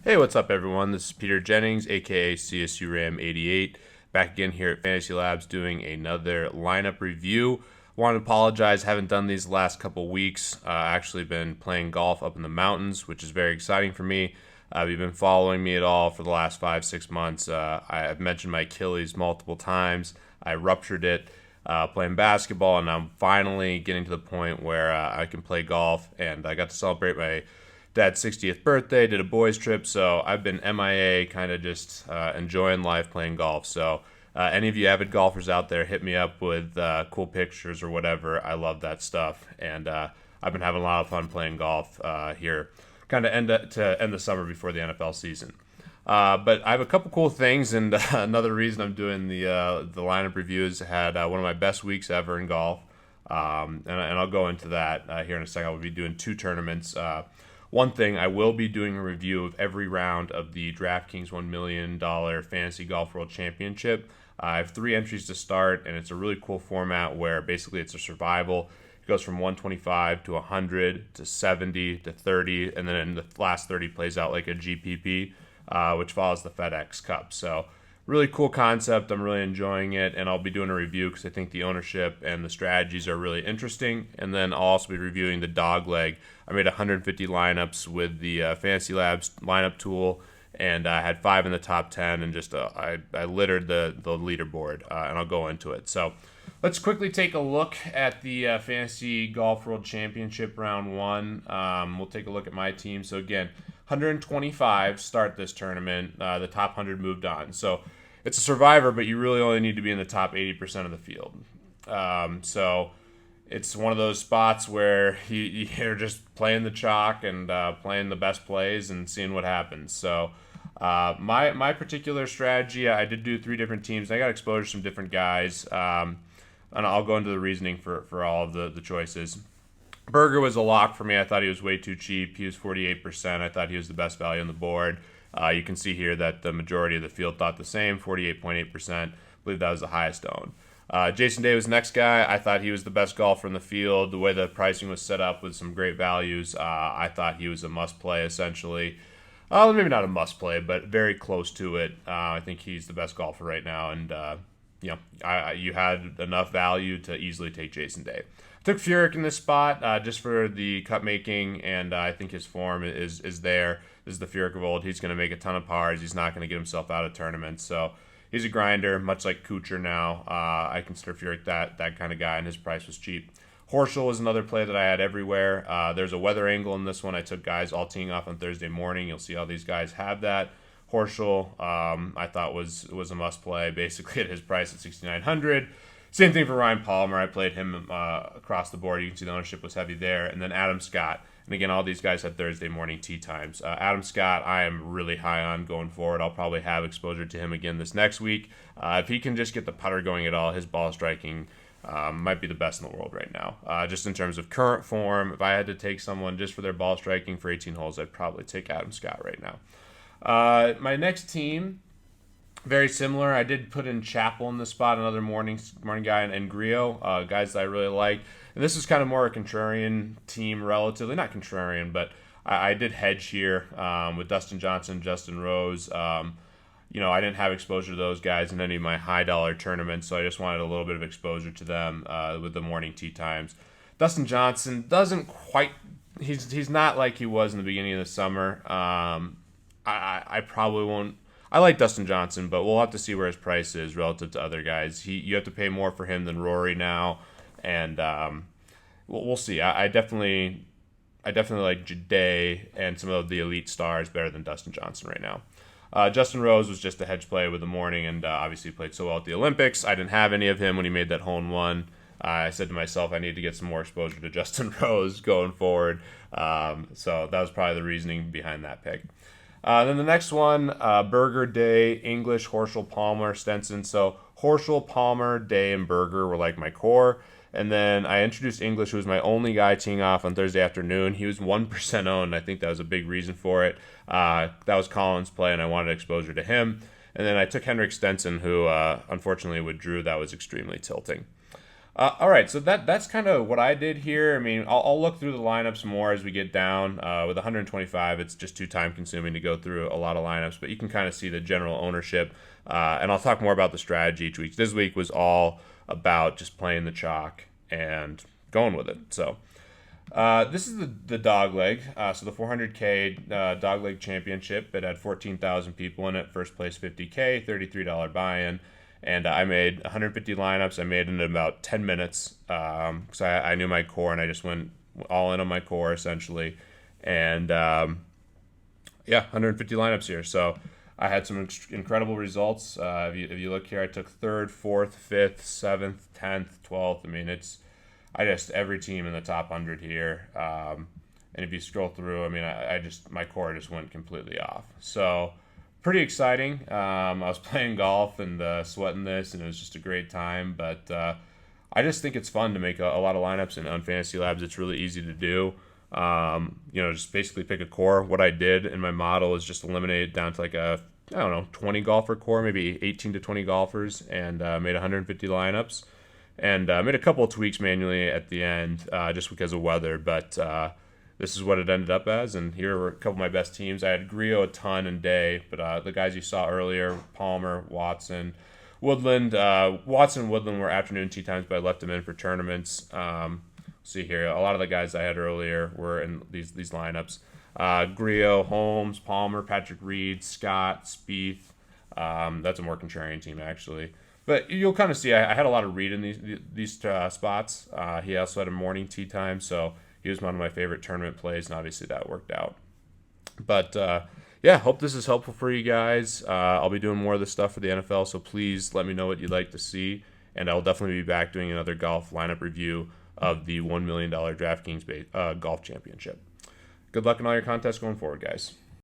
Hey, what's up, everyone? This is Peter Jennings, aka CSURAM88, back again here at FantasyLabs doing another lineup review. Want to apologize, haven't done these the last couple weeks. Actually been playing golf up in the mountains, which is very exciting for me. If you've been following me at all for the last 5-6 months, I've mentioned my Achilles multiple times. I ruptured it playing basketball, and I'm finally getting to the point where I can play golf, and I got to celebrate my dad's 60th birthday, did a boys trip, so I've been MIA, kind of just enjoying life playing golf. So any of you avid golfers out there, hit me up with cool pictures or whatever. I love that stuff, and I've been having a lot of fun playing golf here, kind of end the summer before the NFL season. But I have a couple cool things, and another reason I'm doing the lineup reviews. Had one of my best weeks ever in golf, and I'll go into that here in a second. I'll be doing 2 tournaments. One thing, I will be doing a review of every round of the DraftKings $1 million Fantasy Golf World Championship. I have 3 entries to start, and it's a really cool format where basically it's a survival. It goes from 125 to 100 to 70 to 30, and then in the last 30 plays out like a GPP, which follows the FedEx Cup. So really cool concept. I'm really enjoying it, and I'll be doing a review because I think the ownership and the strategies are really interesting. And then I'll also be reviewing the Dogleg. I made 150 lineups with the FantasyLabs lineup tool, and I had 5 in the top 10, and just I littered the leaderboard, and I'll go into it. So let's quickly take a look at the Fantasy Golf World Championship Round 1. We'll take a look at my team. So again, 125 start this tournament. The top 100 moved on. So it's a survivor, but you really only need to be in the top 80% of the field. So it's one of those spots where you're just playing the chalk and playing the best plays and seeing what happens. So my particular strategy, I did do 3 different teams. I got exposure to some different guys, and I'll go into the reasoning for all of the choices. Berger was a lock for me. I thought he was way too cheap. He was 48%. I thought he was the best value on the board. You can see here that the majority of the field thought the same, 48.8%. I believe that was the highest owned. Jason Day was the next guy. I thought he was the best golfer in the field. The way the pricing was set up with some great values, I thought he was a must-play, essentially. Maybe not a must-play, but very close to it. I think he's the best golfer right now, and you had enough value to easily take Jason Day. Took Furyk in this spot just for the cut making, and I think his form is there. This is the Furyk of old. He's going to make a ton of pars. He's not going to get himself out of tournaments, so he's a grinder, much like Kuchar now. I consider Furyk that kind of guy, and his price was cheap. Horschel was another play that I had everywhere. There's a weather angle in this one. I took guys all teeing off on Thursday morning. You'll see how these guys have that. Horschel, I thought was a must play, basically at his price at $6,900. Same thing for Ryan Palmer. I played him across the board. You can see the ownership was heavy there. And then Adam Scott. And again, all these guys had Thursday morning tee times. Adam Scott, I am really high on going forward. I'll probably have exposure to him again this next week. If he can just get the putter going at all, his ball striking might be the best in the world right now. Just in terms of current form, if I had to take someone just for their ball striking for 18 holes, I'd probably take Adam Scott right now. My next team, very similar. I did put in Chappell in this spot, another morning guy, and Griot, guys that I really like. And this is kind of more a contrarian team, relatively. Not contrarian, but I did hedge here with Dustin Johnson, Justin Rose. I didn't have exposure to those guys in any of my high-dollar tournaments, so I just wanted a little bit of exposure to them with the morning tee times. Dustin Johnson doesn't quite – he's not like he was in the beginning of the summer. I probably won't – I like Dustin Johnson, but we'll have to see where his price is relative to other guys. You have to pay more for him than Rory now, and we'll see. I definitely like Day and some of the elite stars better than Dustin Johnson right now. Justin Rose was just a hedge play with the morning, and obviously played so well at the Olympics. I didn't have any of him when he made that hole-in-one. I said to myself, I need to get some more exposure to Justin Rose going forward. So that was probably the reasoning behind that pick. Then the next one, Berger, Day, English, Horschel, Palmer, Stenson. So Horschel, Palmer, Day, and Berger were like my core. And then I introduced English, who was my only guy teeing off on Thursday afternoon. He was 1% owned. I think that was a big reason for it. That was Collins' play, and I wanted exposure to him. And then I took Henrik Stenson, who unfortunately withdrew. That was extremely tilting. All right, so that's kind of what I did here. I mean, I'll look through the lineups more as we get down. With 125, it's just too time consuming to go through a lot of lineups, but you can kind of see the general ownership. And I'll talk more about the strategy each week. This week was all about just playing the chalk and going with it. So this is the Dogleg. So the 400K Dogleg Championship. It had 14,000 people in it. First place 50K, $33 buy-in. And I made 150 lineups. I made it in about 10 minutes because I knew my core, and I just went all in on my core essentially. And yeah, 150 lineups here. So I had some incredible results. If you look here, I took 3rd, 4th, 5th, 7th, 10th, 12th. I mean, I just every team in the top 100 here. And if you scroll through, I mean, I just my core just went completely off. So pretty exciting. I was playing golf and sweating this, and it was just a great time. But I just think it's fun to make a lot of lineups, and on FantasyLabs, it's really easy to do. Just basically pick a core. What I did in my model is just eliminate it down to like a 20 golfer core, maybe 18 to 20 golfers, and made 150 lineups. And made a couple of tweaks manually at the end just because of weather, but this is what it ended up as. And here were a couple of my best teams. I had Griot a ton and Day, but the guys you saw earlier, Palmer, Watson, Woodland. Watson and Woodland were afternoon tee times, but I left them in for tournaments. See here, a lot of the guys I had earlier were in these lineups. Griot, Holmes, Palmer, Patrick Reed, Scott, Spieth. That's a more contrarian team, actually. But you'll kind of see I had a lot of Reed in these spots. He also had a morning tee time, so he was one of my favorite tournament plays, and obviously that worked out. But yeah, hope this is helpful for you guys. I'll be doing more of this stuff for the NFL, so please let me know what you'd like to see, and I'll definitely be back doing another golf lineup review of the $1 million DraftKings golf championship. Good luck in all your contests going forward, guys.